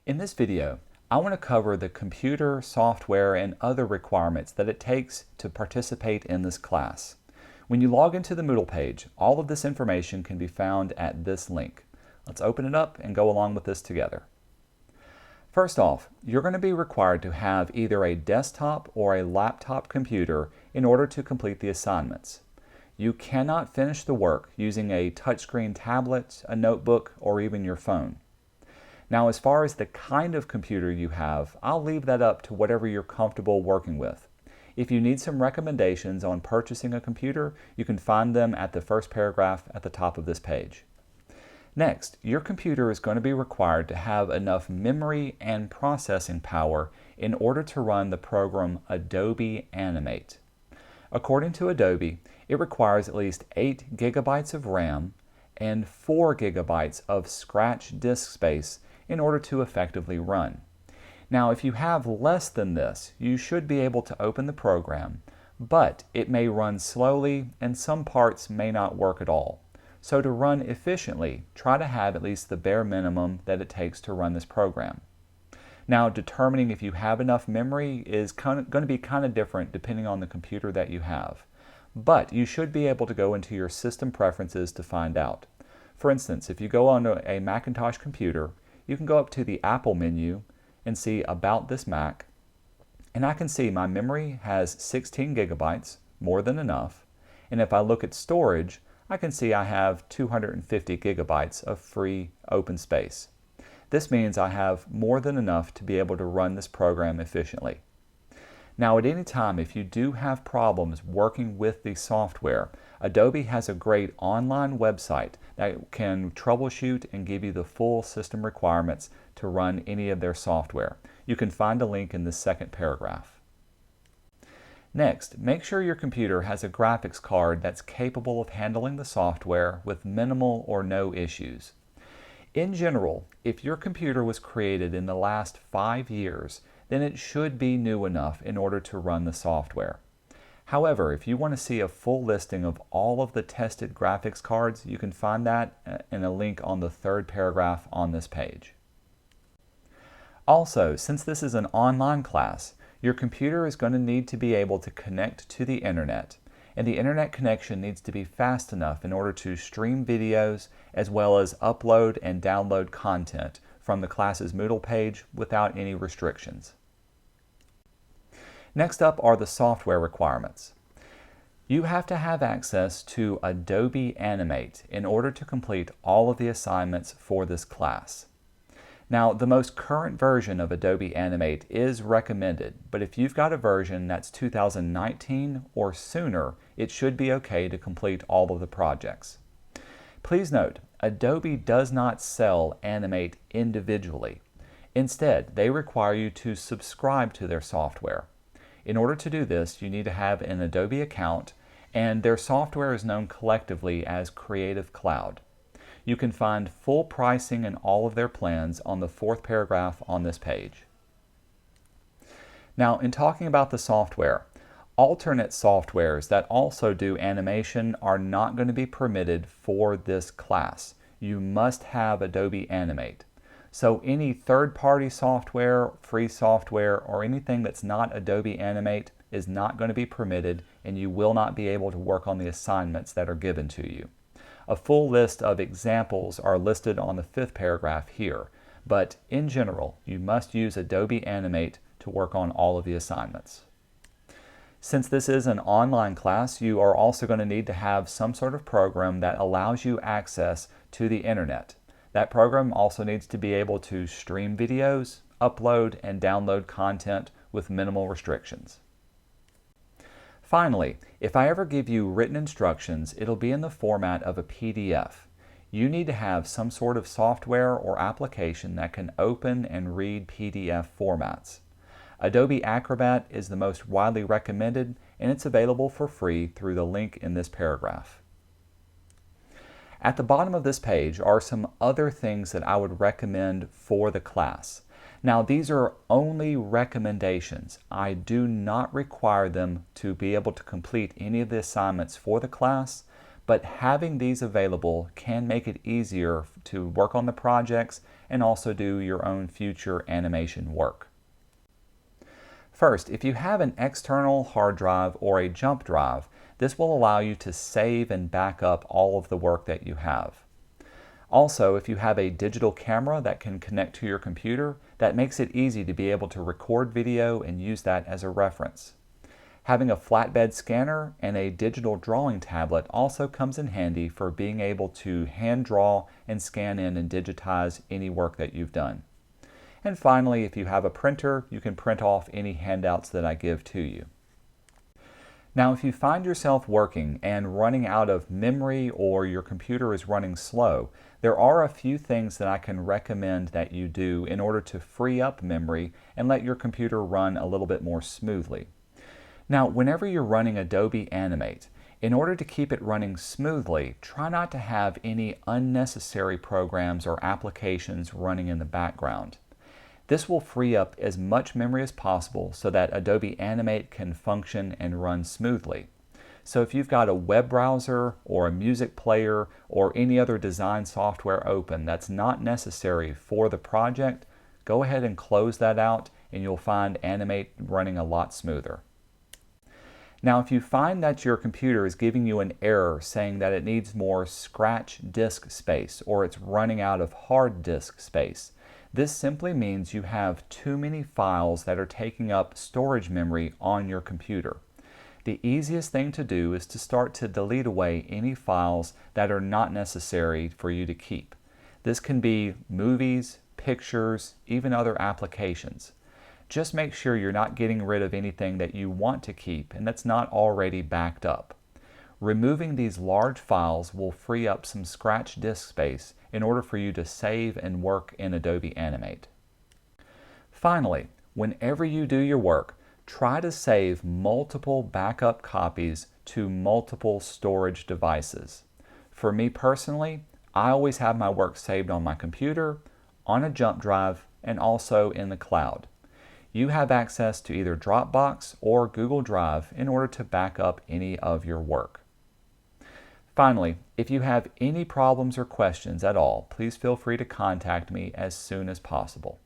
In this video, I want to cover the computer, software, and other requirements that it takes to participate in this class. When you log into the Moodle page, all of this information can be found at this link. Let's open it up and go along with this together. First off, you're going to be required to have either a desktop or a laptop computer in order to complete the assignments. You cannot finish the work using a touchscreen tablet, a notebook, or even your phone. Now, as far as the kind of computer you have, I'll leave that up to whatever you're comfortable working with. If you need some recommendations on purchasing a computer, you can find them at the first paragraph at the top of this page. Next, your computer is going to be required to have enough memory and processing power in order to run the program Adobe Animate. According to Adobe, it requires at least 8 gigabytes of RAM and 4 gigabytes of scratch disk space in order to effectively run. Now, if you have less than this, you should be able to open the program, but it may run slowly and some parts may not work at all. So to run efficiently, try to have at least the bare minimum that it takes to run this program. Now, determining if you have enough memory is going to be kind of different depending on the computer that you have. But you should be able to go into your system preferences to find out. For instance, if you go on a Macintosh computer, you can go up to the Apple menu and see About This Mac, and I can see my memory has 16 gigabytes, more than enough, and if I look at storage, I can see I have 250 gigabytes of free open space. This means I have more than enough to be able to run this program efficiently. Now, at any time, if you do have problems working with the software, Adobe has a great online website that can troubleshoot and give you the full system requirements to run any of their software. You can find a link in the second paragraph. Next, make sure your computer has a graphics card that's capable of handling the software with minimal or no issues. In general, if your computer was created in the last 5 years, then it should be new enough in order to run the software. However, if you want to see a full listing of all of the tested graphics cards, you can find that in a link on the third paragraph on this page. Also, since this is an online class, your computer is going to need to be able to connect to the internet, and the internet connection needs to be fast enough in order to stream videos as well as upload and download content from the class's Moodle page without any restrictions. Next up are the software requirements. You have to have access to Adobe Animate in order to complete all of the assignments for this class. Now, the most current version of Adobe Animate is recommended, but if you've got a version that's 2019 or sooner, it should be okay to complete all of the projects. Please note, Adobe does not sell Animate individually. Instead, they require you to subscribe to their software. In order to do this, you need to have an Adobe account, and their software is known collectively as Creative Cloud. You can find full pricing and all of their plans on the fourth paragraph on this page. Now, in talking about the software, alternate softwares that also do animation are not going to be permitted for this class. You must have Adobe Animate. So any third-party software, free software, or anything that's not Adobe Animate is not going to be permitted, and you will not be able to work on the assignments that are given to you. A full list of examples are listed on the fifth paragraph here, but in general, you must use Adobe Animate to work on all of the assignments. Since this is an online class, you are also going to need to have some sort of program that allows you access to the internet. That program also needs to be able to stream videos, upload, and download content with minimal restrictions. Finally, if I ever give you written instructions, it'll be in the format of a PDF. You need to have some sort of software or application that can open and read PDF formats. Adobe Acrobat is the most widely recommended, and it's available for free through the link in this paragraph. At the bottom of this page are some other things that I would recommend for the class. Now, these are only recommendations. I do not require them to be able to complete any of the assignments for the class, but having these available can make it easier to work on the projects and also do your own future animation work. First, if you have an external hard drive or a jump drive, this will allow you to save and back up all of the work that you have. Also, if you have a digital camera that can connect to your computer, that makes it easy to be able to record video and use that as a reference. Having a flatbed scanner and a digital drawing tablet also comes in handy for being able to hand draw and scan in and digitize any work that you've done. And finally, if you have a printer, you can print off any handouts that I give to you. Now, if you find yourself working and running out of memory or your computer is running slow, there are a few things that I can recommend that you do in order to free up memory and let your computer run a little bit more smoothly. Now, whenever you're running Adobe Animate, in order to keep it running smoothly, try not to have any unnecessary programs or applications running in the background. This will free up as much memory as possible so that Adobe Animate can function and run smoothly. So if you've got a web browser or a music player or any other design software open that's not necessary for the project, go ahead and close that out and you'll find Animate running a lot smoother. Now, if you find that your computer is giving you an error saying that it needs more scratch disk space or it's running out of hard disk space, this simply means you have too many files that are taking up storage memory on your computer. The easiest thing to do is to start to delete away any files that are not necessary for you to keep. This can be movies, pictures, even other applications. Just make sure you're not getting rid of anything that you want to keep and that's not already backed up. Removing these large files will free up some scratch disk space in order for you to save and work in Adobe Animate. Finally, whenever you do your work, try to save multiple backup copies to multiple storage devices. For me personally, I always have my work saved on my computer, on a jump drive, and also in the cloud. You have access to either Dropbox or Google Drive in order to back up any of your work. Finally, if you have any problems or questions at all, please feel free to contact me as soon as possible.